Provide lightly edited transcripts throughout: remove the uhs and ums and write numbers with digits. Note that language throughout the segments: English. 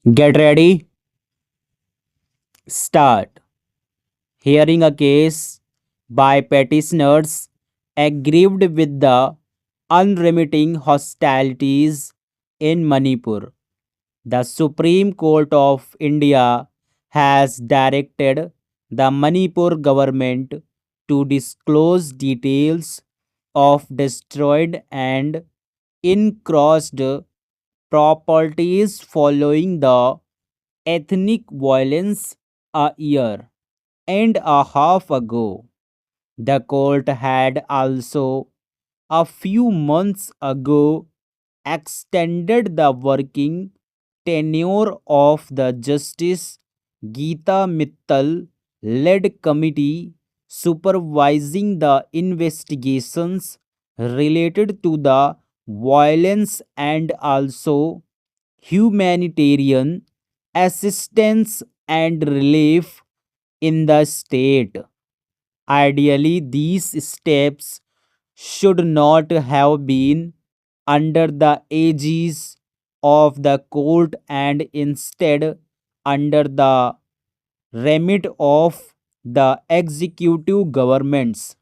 Get ready, start. Hearing a case by petitioners aggrieved with the unremitting hostilities in Manipur. The Supreme Court of India has directed the Manipur government to disclose details of destroyed and encroached properties following the ethnic violence a year and a half ago. The court had also, a few months ago, extended the working tenure of the Justice Geeta Mittal led committee supervising the investigations related to the violence and also humanitarian assistance and relief in the state. Ideally, these steps should not have been under the aegis of the court and instead under the remit of the executive governments.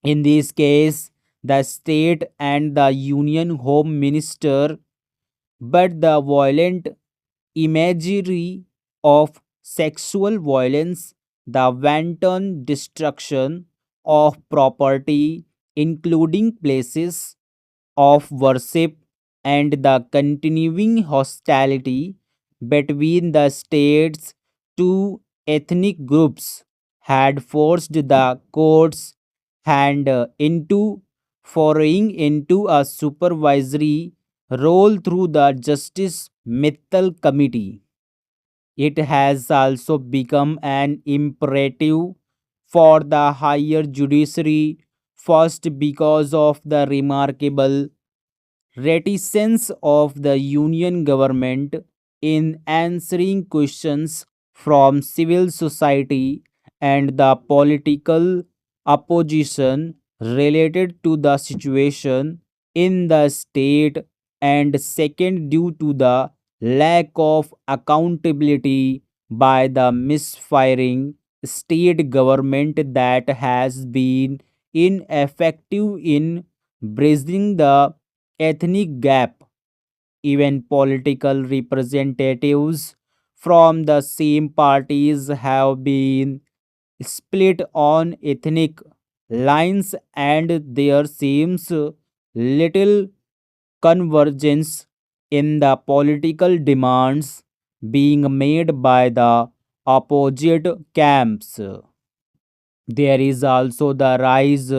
In this case, the state and the union home minister, but the violent imagery of sexual violence, the wanton destruction of property, including places of worship, and the continuing hostility between the state's two ethnic groups had forced the court's hand into foraying into a supervisory role through the Justice Mittal Committee. It has also become an imperative for the higher judiciary, first because of the remarkable reticence of the Union government in answering questions from civil society and the political opposition related to the situation in the state, and second, due to the lack of accountability by the misfiring state government that has been ineffective in bridging the ethnic gap. Even political representatives from the same parties have been split on ethnic lines, and there seems little convergence in the political demands being made by the opposite camps. There is also the rise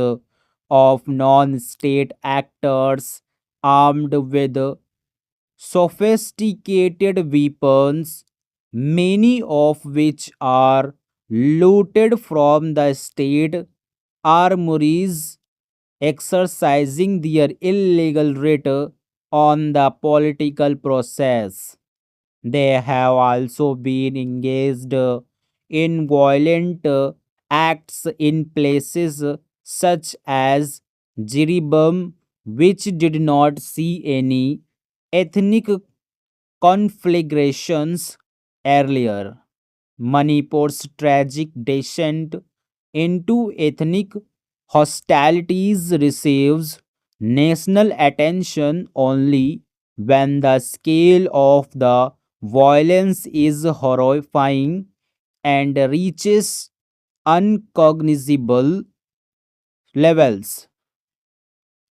of non state actors armed with sophisticated weapons, many of which are looted from the state armories, exercising their illegal right on the political process. They have also been engaged in violent acts in places such as Jiribam, which did not see any ethnic conflagrations earlier. Manipur's tragic descent into ethnic hostilities receives national attention only when the scale of the violence is horrifying and reaches uncognizable levels.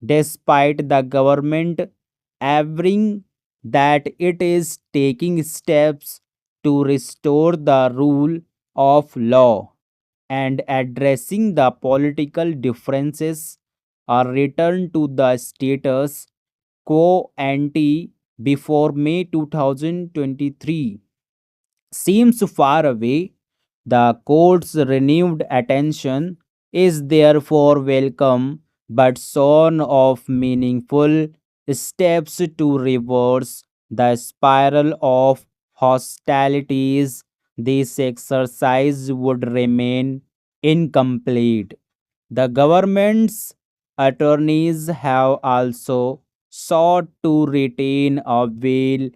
Despite the government averring that it is taking steps to restore the rule of law and addressing the political differences, a return to the status quo ante before May 2023 seems far away. The court's renewed attention is therefore welcome, but shorn of meaningful steps to reverse the spiral of hostilities. This exercise would remain incomplete. The government's attorneys have also sought to retain a veil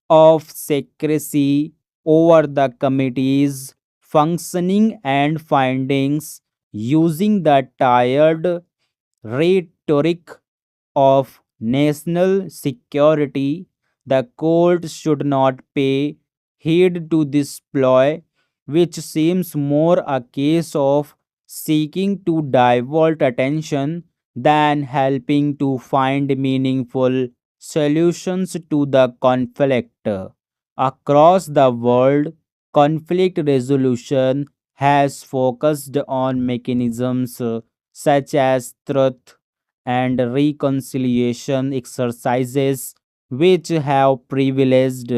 of secrecy over the committee's functioning and findings using the tired rhetoric of national security. The court should not pay heed to this ploy, which seems more a case of seeking to divert attention than helping to find meaningful solutions to the conflict. Across the world, conflict resolution has focused on mechanisms such as truth and reconciliation exercises, which have privileged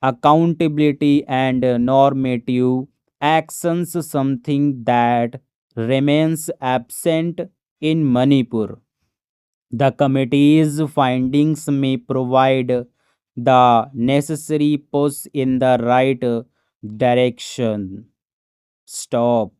accountability and normative actions, something that remains absent in Manipur. The committee's findings may provide the necessary push in the right direction. Stop.